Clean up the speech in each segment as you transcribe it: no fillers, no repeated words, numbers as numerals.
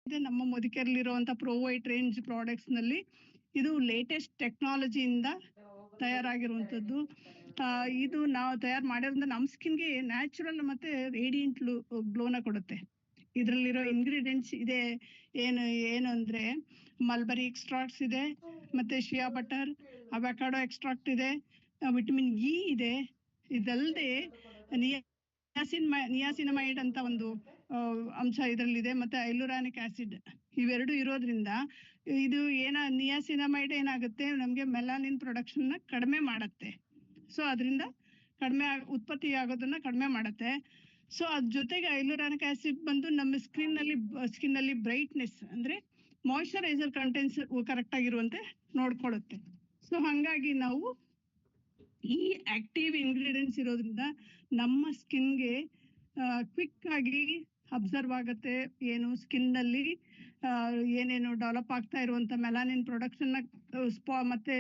ಇದೆ ನಮ್ಮ ಮುದಿಕೆರಲ್ಲಿರುವಂತ ಪ್ರೋವೈಟ್ range products ನಲ್ಲಿ ಇದು ಲೇಟೆಸ್ಟ್ ಟೆಕ್ನಾಲಜಿಯಿಂದ ತಯಾರಾಗಿರುವಂತದ್ದು. ಇದು ನಾವು ತಯಾರು ಮಾಡಿರೋದ್ರಿಂದ ನಮ್ಮ ಸ್ಕಿನ್ಗೆ ನ್ಯಾಚುರಲ್ ಮತ್ತೆ ರೇಡಿಯಂಟ್ ಗ್ಲೋನ ಕೊಡುತ್ತೆ. ಇದರಲ್ಲಿರೋ ಇಂಗ್ರೀಡಿಯೆಂಟ್ಸ್ ಇದೆ ಏನು ಅಂದ್ರೆ ಮಲ್ಬರಿ ಎಕ್ಸ್ಟ್ರಾಕ್ಟ್ಸ್ ಇದೆ, ಮತ್ತೆ ಶಿಯಾ ಬಟರ್, ಅವಕಾಡೋ ಎಕ್ಸ್ಟ್ರಾಕ್ಟ್ ಇದೆ, ವಿಟಮಿನ್ ಇ ಇದೆ. ಇದಲ್ಲದೆ ನಿಯಾಸಿನಮೈಡ್ ಅಂತ ಒಂದು ಅಂಶ ಇದರಲ್ಲಿದೆ, ಮತ್ತೆ ಐಲುರಾನಿಕ್ ಆಸಿಡ್. ಇವೆರಡು ಇರೋದ್ರಿಂದ ಇದು ನಿಯಾಸಿನಮೈಡ್ ಏನಾಗುತ್ತೆ, ನಮ್ಗೆ ಮೆಲಾನಿನ್ ಪ್ರೊಡಕ್ಷನ್ ನ ಕಡಿಮೆ ಮಾಡತ್ತೆ. ಸೊ ಅದರಿಂದ ಕಡಿಮೆ ಉತ್ಪತ್ತಿ ಆಗೋದನ್ನ ಕಡಿಮೆ ಮಾಡತ್ತೆ. ಸೊ ಅದ್ರ ಜೊತೆಗೆ ಐಲುರಾನಿಕ್ ಆಸಿಡ್ ಬಂದು ನಮ್ಮ ಸ್ಕಿನ್ ನಲ್ಲಿ ಬ್ರೈಟ್ನೆಸ್ ಅಂದ್ರೆ ಮಾಯಿಶ್ಚರೈಸರ್ ಕಂಟೆಂಟ್ಸ್ ಕರೆಕ್ಟ್ ಆಗಿರುವಂತೆ ನೋಡ್ಕೊಳ್ಳುತ್ತೆ. ಸೊ ಹಂಗಾಗಿ ನಾವು ಈ ಆಕ್ಟಿವ್ ಇಂಗ್ರೀಡಿಯೆಂಟ್ಸ್ ಇರೋದ್ರಿಂದ ನಮ್ಮ ಸ್ಕಿನ್ಗೆ ಕ್ವಿಕ್ ಆಗಿ ಅಬ್ಸರ್ವ್ ಆಗತ್ತೆ. ಸ್ಕಿನ್ ನಲ್ಲಿ ಏನೇನು ಡೆವಲಪ್ ಆಗ್ತಾ ಇರುವಂತ ಮೆಲಾನಿನ್ ಪ್ರೊಡಕ್ಷನ್ ಮತ್ತೆ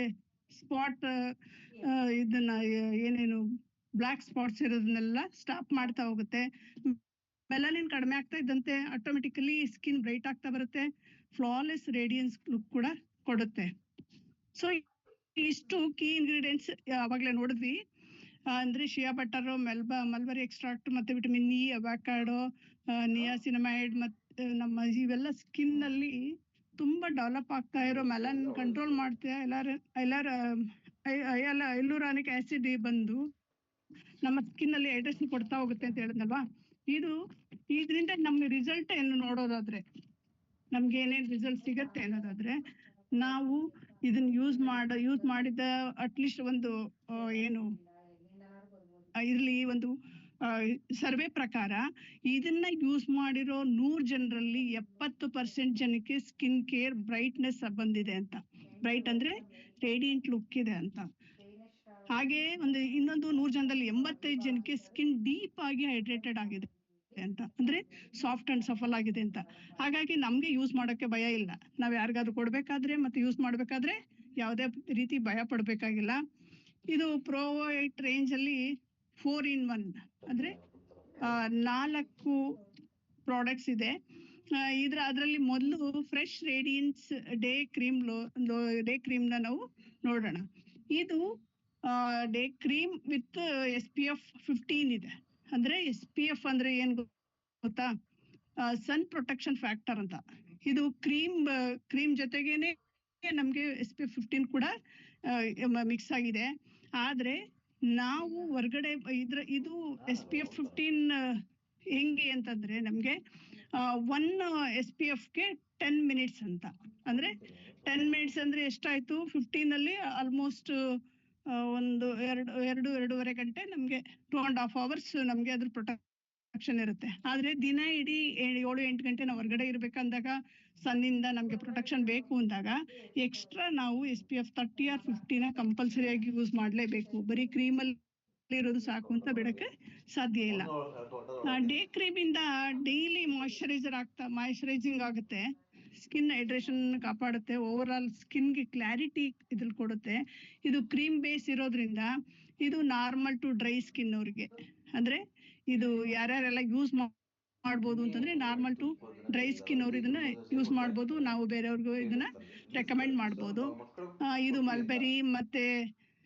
ಸ್ಪಾಟ್ ಇದನ್ನ ಏನೇನು ಬ್ಲಾಕ್ ಸ್ಪಾಟ್ಸ್ ಇರೋದನ್ನೆಲ್ಲ ಸ್ಟಾಪ್ ಮಾಡ್ತಾ ಹೋಗುತ್ತೆ. ಮೆಲಾನಿನ್ ಕಡಿಮೆ ಆಗ್ತಾ ಇದ್ದಂತೆ ಆಟೋಮೆಟಿಕಲಿ ಸ್ಕಿನ್ ಬ್ರೈಟ್ ಆಗ್ತಾ ಬರುತ್ತೆ, ಫ್ಲಾಲೆಸ್ ರೇಡಿಯನ್ಸ್ ಲುಕ್ ಕೂಡ ಕೊಡುತ್ತೆ. ಸೊ ಇಷ್ಟು ಕೀ ಇಂಗ್ರೀಡಿಯೆಂಟ್ಸ್ ಅವಾಗ್ಲೇ ನೋಡಿದ್ವಿ. ಅಂದ್ರೆ ಶಿಯಾ ಬಟರ್, ಮಲ್ಬರಿ ಎಕ್ಸ್ಟ್ರಾಕ್ಟ್, ಮತ್ತೆ ವಿಟಮಿನ್ ಇ, ಅವಕಾಡೋ, ನಿಯಾಸಿನಮೈಡ್, ಮತ್ತೆ ಇವೆಲ್ಲ ಸ್ಕಿನ್ ನಲ್ಲಿ ತುಂಬಾ ಡೆವಲಪ್ ಆಗ್ತಾ ಇರೋ ಮೆಲಾನಿನ್ ಕಂಟ್ರೋಲ್ ಮಾಡುತ್ತೆ. ಐಲುರಾನಿಕ್ ಆಸಿಡ್ ಬಂದು ನಮ್ಮ ಸ್ಕಿನ್ ಅಲ್ಲಿ ಹೈಡ್ರೇಷನ್ ಕೊಡ್ತಾ ಹೋಗುತ್ತೆ ಅಂತ ಹೇಳಿದ್ನಲ್ವಾ. ಇದರಿಂದ ನಮ್ಗೆ ರಿಸಲ್ಟ್ ಏನು ನೋಡೋದಾದ್ರೆ, ನಮ್ಗೆ ಏನೇನ್ ರಿಸಲ್ಟ್ ಸಿಗತ್ತೆ ಅನ್ನೋದಾದ್ರೆ, ನಾವು ಇದನ್ನ ಯೂಸ್ ಮಾಡಿದ ಅಟ್ಲೀಸ್ಟ್ ಒಂದು ಒಂದು ಸರ್ವೆ ಪ್ರಕಾರ ಇದನ್ನ ಯೂಸ್ ಮಾಡಿರೋ 100 ಜನರಲ್ಲಿ 70% ಜನಕ್ಕೆ ಸ್ಕಿನ್ ಕೇರ್ ಬ್ರೈಟ್ನೆಸ್ ಬಂದಿದೆ ಅಂತ. ಬ್ರೈಟ್ ಅಂದ್ರೆ ರೇಡಿಯಂಟ್ ಲುಕ್ ಇದೆ ಅಂತ. ಹಾಗೆ ಇನ್ನೊಂದು 100 ಜನದಲ್ಲಿ 85 ಜನಕ್ಕೆ ಸ್ಕಿನ್ ಡೀಪ್ ಆಗಿ ಹೈಡ್ರೇಟೆಡ್ ಆಗಿದೆ ಅಂತ, ಅಂದ್ರೆ ಸಾಫ್ಟ್ ಅಂಡ್ ಸಫಲ್ ಆಗಿದೆ ಅಂತ. ಹಾಗಾಗಿ ನಮ್ಗೆ ಯೂಸ್ ಮಾಡೋಕೆ ಭಯ ಇಲ್ಲ. ನಾವ್ ಯಾರಿಗಾದ್ರೂ ಕೊಡ್ಬೇಕಾದ್ರೆ ಮತ್ತೆ ಯೂಸ್ ಮಾಡ್ಬೇಕಾದ್ರೆ ಯಾವುದೇ ರೀತಿ ಭಯ ಪಡ್ಬೇಕಾಗಿಲ್ಲ. ಇದು ಪ್ರೋವೈಟ್ ರೇಂಜ್ ಅಲ್ಲಿ 4-in-1 ಅಂದ್ರೆ 4 ಪ್ರಾಡಕ್ಟ್ಸ್ ಇದೆ. ಅದರಲ್ಲಿ ಮೊದಲು ಫ್ರೆಶ್ ರೇಡಿಯನ್ಸ್ ಡೇ ಕ್ರೀಮ್ ನ ನಾವು ನೋಡೋಣ. ಇದು ಡೇ ಕ್ರೀಮ್ ವಿತ್ SPF 15 ಇದೆ. ಅಂದ್ರೆ SPF ಅಂದ್ರೆ ಏನ್ ಗೊತ್ತಾ, ಸನ್ ಪ್ರೊಟೆಕ್ಷನ್ ಫ್ಯಾಕ್ಟರ್ ಅಂತ. ಇದು ಕ್ರೀಮ್ ಜೊತೆಗೇನೆ ನಮ್ಗೆ SPF 15 ಕೂಡ ಮಿಕ್ಸ್ ಆಗಿದೆ. ಆದ್ರೆ ನಾವು ಹೊರಗಡೆ ಇದು SPF 15 ಹೆಂಗೆ ಅಂತಂದ್ರೆ ನಮ್ಗೆ 1 SPF ಗೆ 10 ಮಿನಿಟ್ಸ್ ಅಂತ. ಅಂದ್ರೆ 10 ಮಿನಿಟ್ಸ್ ಅಂದ್ರೆ ಎಷ್ಟಾಯ್ತು, 15 ಅಲ್ಲಿ ಆಲ್ಮೋಸ್ಟ್ ಒಂದು 2.5 ಗಂಟೆ ನಮ್ಗೆ 2.5 hours ನಮ್ಗೆ ಅದ್ರ ಪ್ರೊಟೆಕ್ಷನ್ ಇರುತ್ತೆ. ಆದ್ರೆ ದಿನ ಇಡೀ 7-8 ಗಂಟೆ ನಾವು ಹೊರಗಡೆ ಇರ್ಬೇಕಂದಾಗ, ಸನ್ನಿಂದ ನಮ್ಗೆ ಪ್ರೊಟೆಕ್ಷನ್ ಬೇಕು ಅಂದಾಗ ಎಕ್ಸ್ಟ್ರಾ ನಾವು SPF 30 or 50 ಕಂಪಲ್ಸರಿ ಆಗಿ ಯೂಸ್ ಮಾಡ್ಲೇಬೇಕು. ಬರೀ ಕ್ರೀಮಲ್ಲಿ ಇರೋದು ಸಾಕು ಅಂತ ಬಿಡಕ್ಕೆ ಸಾಧ್ಯ ಇಲ್ಲ. ಡೇ ಕ್ರೀಮ್ ಇಂದ ಡೈಲಿ ಮಾಯಿಶ್ಚರೈಸಿಂಗ್ ಆಗುತ್ತೆ, ಸ್ಕಿನ್ ಹೈಡ್ರೇಷನ್ ಕಾಪಾಡುತ್ತೆ, ಓವರ್ ಆಲ್ ಸ್ಕಿನ್ಗೆ ಕ್ಲಾರಿಟಿ ಇದ್ರಲ್ಲಿ ಕೊಡುತ್ತೆ. ಇದು ಕ್ರೀಮ್ ಬೇಸ್ ಇರೋದ್ರಿಂದ ಇದು ನಾರ್ಮಲ್ ಟು ಡ್ರೈ ಸ್ಕಿನ್ ಅವ್ರಿಗೆ, ಅಂದ್ರೆ ಇದು ಯಾರ್ಯಾರೆಲ್ಲ ಯೂಸ್ ಮಾಡ್ಬೋದು ಅಂತಂದ್ರೆ ನಾರ್ಮಲ್ ಟು ಡ್ರೈ ಸ್ಕಿನ್ ಅವ್ರು ಇದನ್ನ ಯೂಸ್ ಮಾಡ್ಬೋದು. ನಾವು ಬೇರೆಯವ್ರಿಗೂ ಇದನ್ನ ರೆಕಮೆಂಡ್ ಮಾಡ್ಬೋದು. ಇದು ಮಲ್ಬೆರಿ ಮತ್ತೆ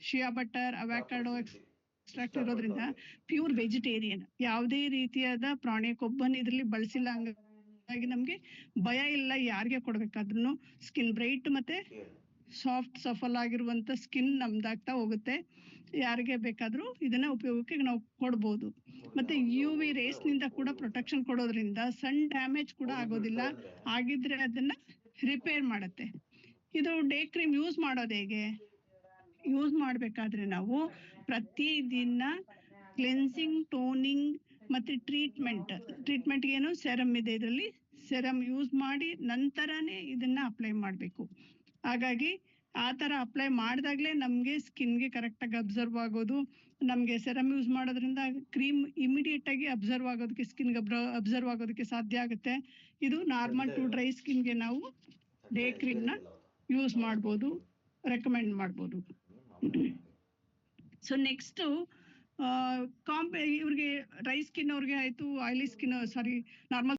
ಶಿಯಾ ಬಟರ್, ಅವಕಾಡೋ ಎಕ್ಸ್ಟ್ರಾಕ್ಟ್ ಇರೋದ್ರಿಂದ ಪ್ಯೂರ್ ವೆಜಿಟೇರಿಯನ್, ಯಾವುದೇ ರೀತಿಯಾದ ಪ್ರಾಣಿ ಕೊಬ್ಬನ್ನು ಇದರಲ್ಲಿ ಬಳಸಿಲ್ಲ. ಹಂಗಾಗಿ ನಮ್ಗೆ ಭಯ ಇಲ್ಲ ಯಾರಿಗೆ ಕೊಡ್ಬೇಕಾದ್ರೂ. ಸ್ಕಿನ್ ಬ್ರೈಟ್ ಮತ್ತೆ ಸಾಫ್ಟ್ ಸಫಲ್ ಆಗಿರುವಂತ ಸ್ಕಿನ್ ನಮ್ದಾಗ್ತಾ ಹೋಗುತ್ತೆ. ಯಾರಿಗೆ ಬೇಕಾದ್ರೂ ಇದನ್ನ ಉಪಯೋಗಕ್ಕೆ ನಾವು ಕೊಡ್ಬೋದು. ಮತ್ತೆ UV ರೇಸ್ ನಿಂದ ಕೂಡ ಪ್ರೊಟೆಕ್ಷನ್ ಕೊಡೋದ್ರಿಂದ ಸನ್ ಡ್ಯಾಮೇಜ್ ಕೂಡ ಆಗೋದಿಲ್ಲ. ಆಗಿದ್ರೆ ಅದನ್ನ ರಿಪೇರ್ ಮಾಡುತ್ತೆ. ಇದು ಡೇ ಕ್ರೀಮ್ ಯೂಸ್ ಮಾಡೋದು ಹೇಗೆ, ಯೂಸ್ ಮಾಡ್ಬೇಕಾದ್ರೆ ನಾವು ಪ್ರತಿದಿನ ಕ್ಲೆನ್ಸಿಂಗ್, ಟೋನಿಂಗ್ ಮತ್ತೆ ಟ್ರೀಟ್ಮೆಂಟ್ ಏನು ಸೆರಮ್ ಇದೆ, ಇದರಲ್ಲಿ ಸೆರಮ್ ಯೂಸ್ ಮಾಡಿ ನಂತರನೇ ಇದನ್ನ ಅಪ್ಲೈ ಮಾಡ್ಬೇಕು. ಹಾಗಾಗಿ ಆ ತರ ಅಪ್ಲೈ ಮಾಡಿದಾಗ್ಲೇ ನಮ್ಗೆ ಸ್ಕಿನ್ಗೆ ಕರೆಕ್ಟ್ ಆಗಿ ಅಬ್ಸರ್ವ್ ಆಗೋದು. ನಮ್ಗೆ ಸೆರಮ್ ಯೂಸ್ ಮಾಡೋದ್ರಿಂದ ಕ್ರೀಮ್ ಇಮಿಡಿಯೇಟ್ ಆಗಿ ಸ್ಕಿನ್ಗೆ ಅಬ್ಸರ್ವ್ ಆಗೋದಕ್ಕೆ ಸಾಧ್ಯ ಆಗುತ್ತೆ. ಇದು ನಾರ್ಮಲ್ ಟು ಡ್ರೈ ಸ್ಕಿನ್ಗೆ ನಾವು ಡೇ ಕ್ರೀಮ್ ನ ಯೂಸ್ ಮಾಡ್ಬೋದು, ರೆಕಮೆಂಡ್ ಮಾಡ್ಬೋದು. ಸೊ ನೆಕ್ಸ್ಟ್ ಇವ್ರಿಗೆ ಡ್ರೈ ಸ್ಕಿನ್ ಅವ್ರಿಗೆ ಆಯ್ತು, ಆಯಿಲಿ ಸ್ಕಿನ್ ನಾರ್ಮಲ್